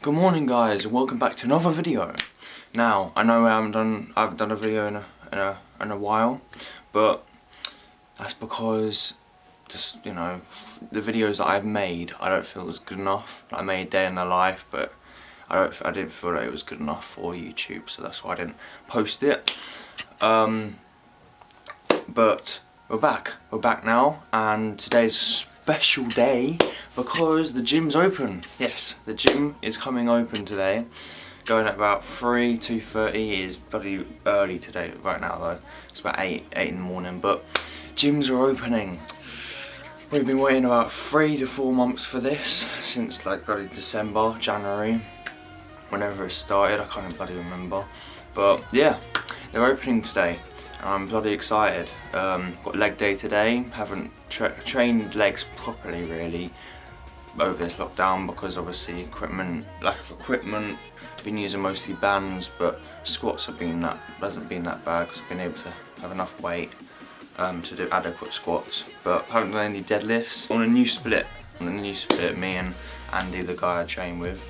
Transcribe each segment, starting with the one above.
Good morning guys and welcome back to another video. Now, I know I haven't done a video in a while, but that's because just, you know, the videos that I've made I don't feel was good enough. I made a day in the life, but I didn't feel that it was good enough for YouTube, so that's why I didn't post it. But we're back now, and today's a special day because the gym's open. Yes, the gym is coming open today. Going at about 2:30 is bloody early today, right now though. It's about 8 in the morning, but gyms are opening. We've been waiting about 3 to 4 months for this, since like bloody December, January, whenever it started, I can't even bloody remember. But yeah, they're opening today. I'm bloody excited. Got leg day today. Haven't trained legs properly really over this lockdown because obviously lack of equipment. Been using mostly bands, but squats hasn't been that bad because I've been able to have enough weight to do adequate squats. But haven't done any deadlifts. On a new split, me and Andy, the guy I train with.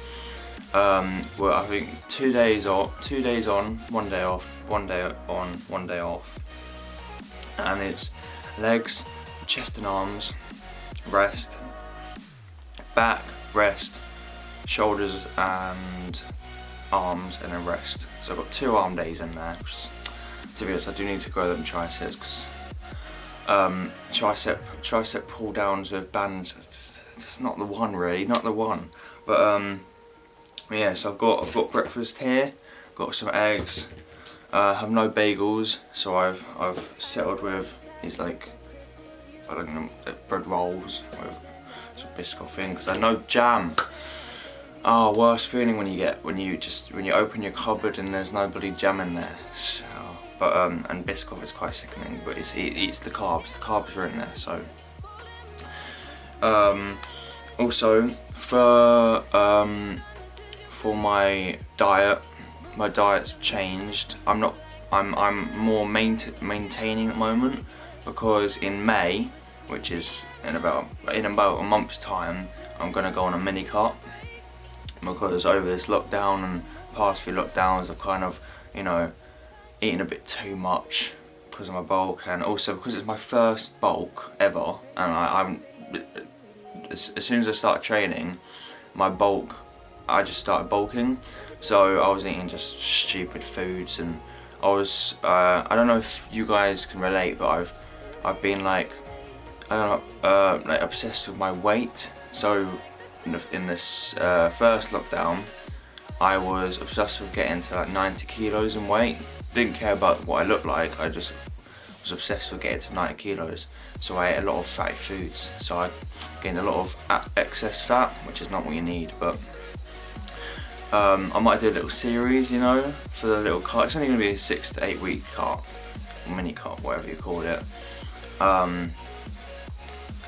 Well, I think 2 days on, 1 day off, 1 day on, 1 day off, and it's legs, chest and arms, rest, back, rest, shoulders and arms, and then rest. So I've got 2 arm days in there, which is, to be honest, I do need to grow them triceps because tricep pull downs with bands, it's not the one really, not the one. But yeah, so I've got breakfast here, got some eggs, have no bagels, so I've settled with these like, I don't know, bread rolls with some biscuit in, because I know jam. Oh, worst feeling when you open your cupboard and there's no bloody jam in there. So, but and biscuit is quite sickening, but it eats the carbs. The carbs are in there, so. Also for my diet's changed. I'm more maintaining at the moment, because in May, which is in about a month's time, I'm gonna go on a mini cut, because over this lockdown and past few lockdowns I've kind of, you know, eaten a bit too much because of my bulk, and also because it's my first bulk ever, and as soon as I started training, I just started bulking, so I was eating just stupid foods, and I don't know if you guys can relate, but I've been like, I don't know, like obsessed with my weight. So in this first lockdown, I was obsessed with getting to like 90 kilos in weight. Didn't care about what I looked like, I just was obsessed with getting to 90 kilos. So I ate a lot of fatty foods, so I gained a lot of excess fat, which is not what you need. But I might do a little series, you know, for the little cut. It's only going to be a 6 to 8 week cut, or mini cut, whatever you call it.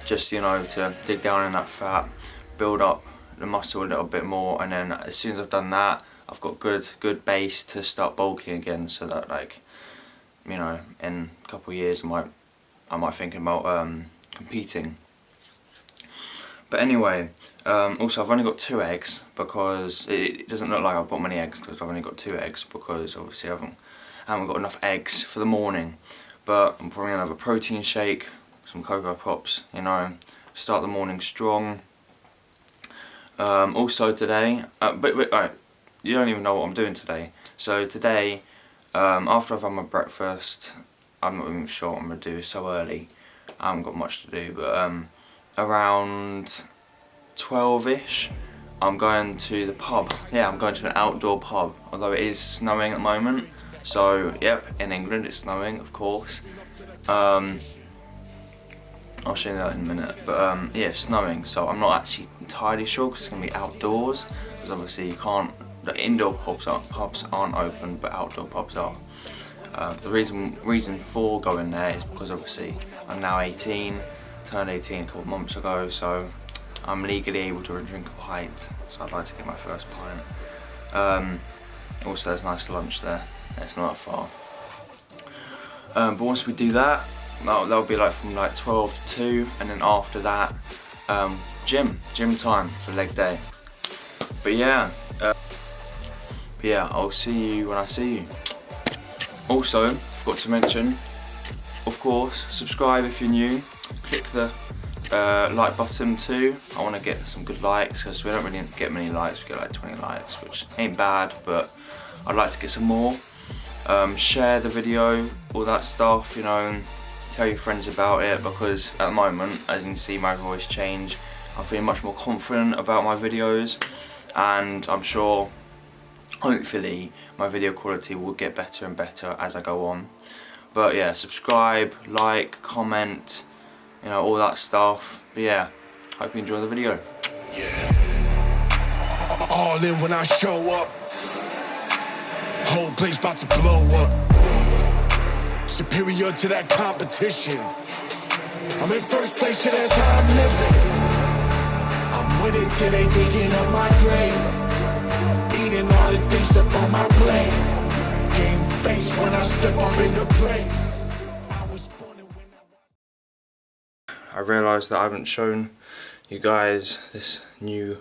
Just, you know, to dig down in that fat, build up the muscle a little bit more, and then as soon as I've done that, I've got good base to start bulking again, so that, like, you know, in a couple of years I might think about competing. But anyway, also I've only got 2 eggs, because it doesn't look like I've got many eggs because I've only got 2 eggs, because obviously I haven't got enough eggs for the morning. But I'm probably gonna have a protein shake, some Cocoa Pops, you know, start the morning strong. Also today, alright, you don't even know what I'm doing today. So today, after I've had my breakfast, I'm not even sure what I'm gonna do so early. I haven't got much to do, but around 12ish, I'm going to the pub. Yeah, I'm going to an outdoor pub, although it is snowing at the moment. So, yep, in England it's snowing, of course. I'll show you that in a minute, but yeah, it's snowing, so I'm not actually entirely sure because it's going to be outdoors, because obviously you can't, the indoor pubs aren't open, but outdoor pubs are. The reason for going there is because obviously I'm now 18, turned 18 a couple of months ago, so I'm legally able to drink a pint, so I'd like to get my first pint. Also there's nice lunch there, it's not that far. But once we do that, that'll be like from like 12 to 2, and then after that, gym time for leg day. But yeah, But yeah, I'll see you when I see you. Also, forgot to mention, of course, subscribe if you're new. Click the like button too. I want to get some good likes because we don't really get many likes. We get like 20 likes, which ain't bad, but I'd like to get some more. Share the video, all that stuff, you know, tell your friends about it, because at the moment, as you can see, my voice change. I'm feeling much more confident about my videos, and I'm sure, hopefully, my video quality will get better and better as I go on. But yeah, subscribe, like, comment, you know, all that stuff. But yeah, hope you enjoy the video. Yeah. All in when I show up. Whole place about to blow up. Superior to that competition. I'm in first place, yeah, that's how I'm living. I'm winning till they digging up my grave. Eating all the things up on my plate. Game face when I step up into place. I realised that I haven't shown you guys this new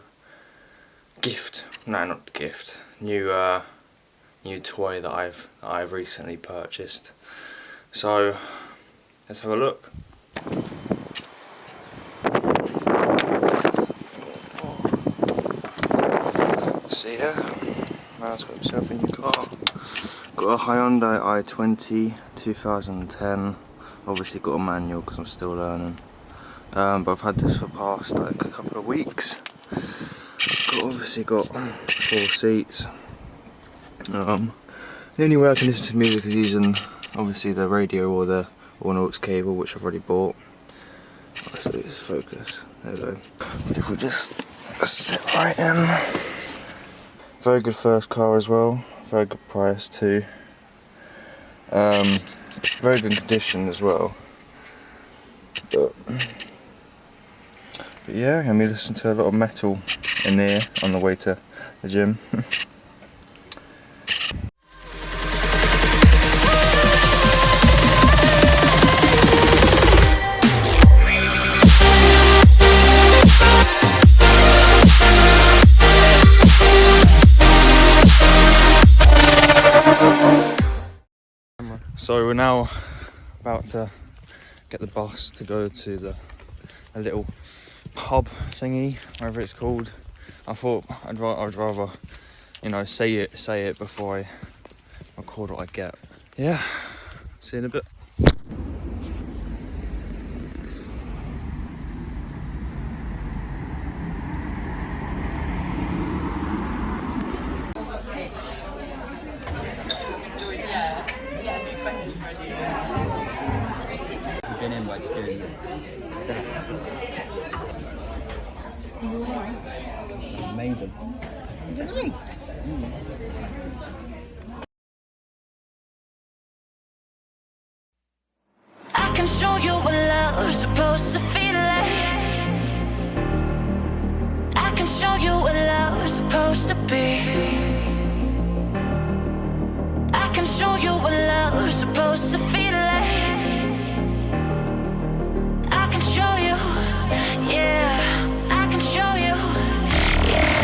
gift. No, not gift. New toy that I've recently purchased. So let's have a look. See here, man's got himself a new car. Got a Hyundai i20 2010. Obviously got a manual because I'm still learning. But I've had this for the past like a couple of weeks. Obviously got 4 seats. The only way I can listen to music is using obviously the radio or the aux cable, which I've already bought. So let's focus. There we go. If we just sit right in. Very good first car as well. Very good price too. Very good condition as well. But yeah, I'm listening to a lot of metal in here on the way to the gym. So we're now about to get the bus to go to a little pub thingy, whatever it's called. I thought I'd rather, you know, say it before I record what I get. Yeah, see you in a bit. Been in by just doing amazing. Is it nice? I can show you what love's supposed to feel like. I can show you what love's supposed to be. I can show you what love's supposed to feel like. I can show you, yeah. I can show you, yeah.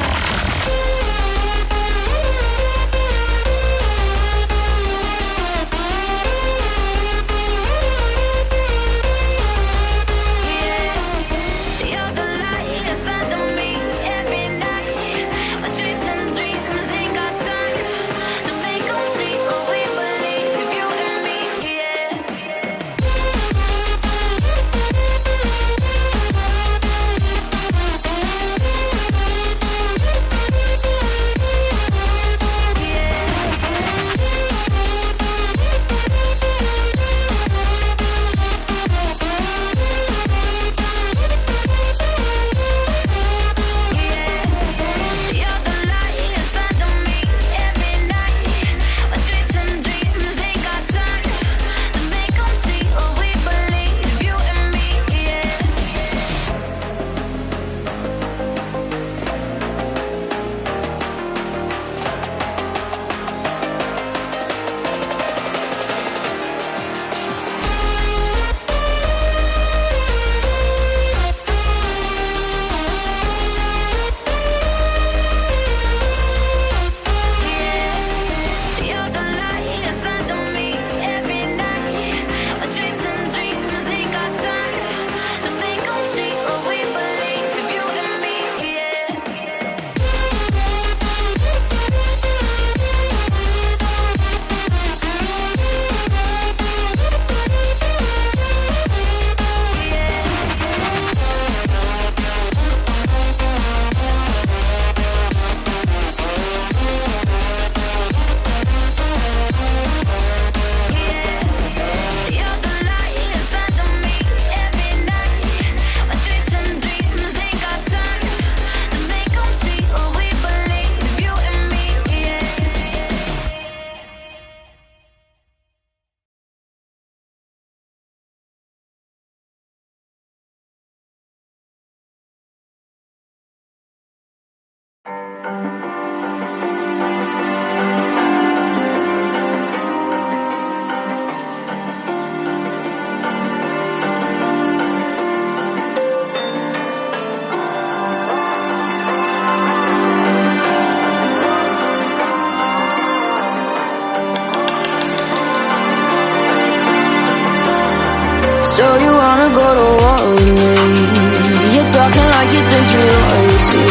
like you think you're royalty.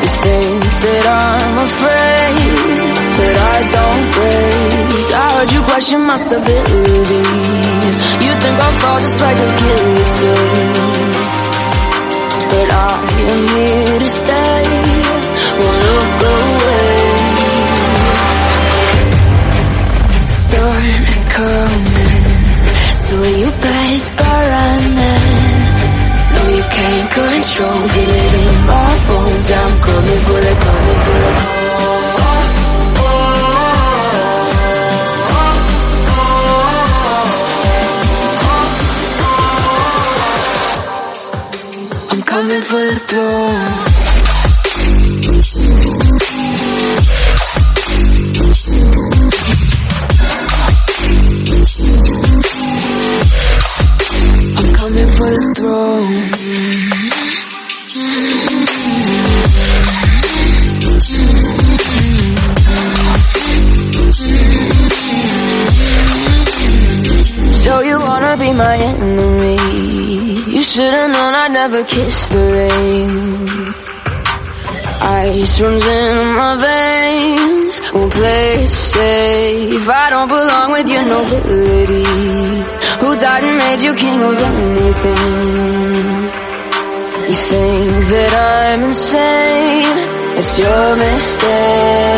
You think that I'm afraid, but I don't break. I heard you question my stability. You think I'll fall just like a guillotine, but I am here to stay. Won't look away. The storm is coming, so you better start running. No, you can't control, feel it in my bones. I'm coming for the, coming for the. I'm coming for the throne. I'm coming for the throne. So you wanna be my enemy? You should've known I'd never kiss the rain. Ice runs in my veins, won't play it safe. I don't belong with your nobility. Who died and made you king of anything? You think that I'm insane? It's your mistake.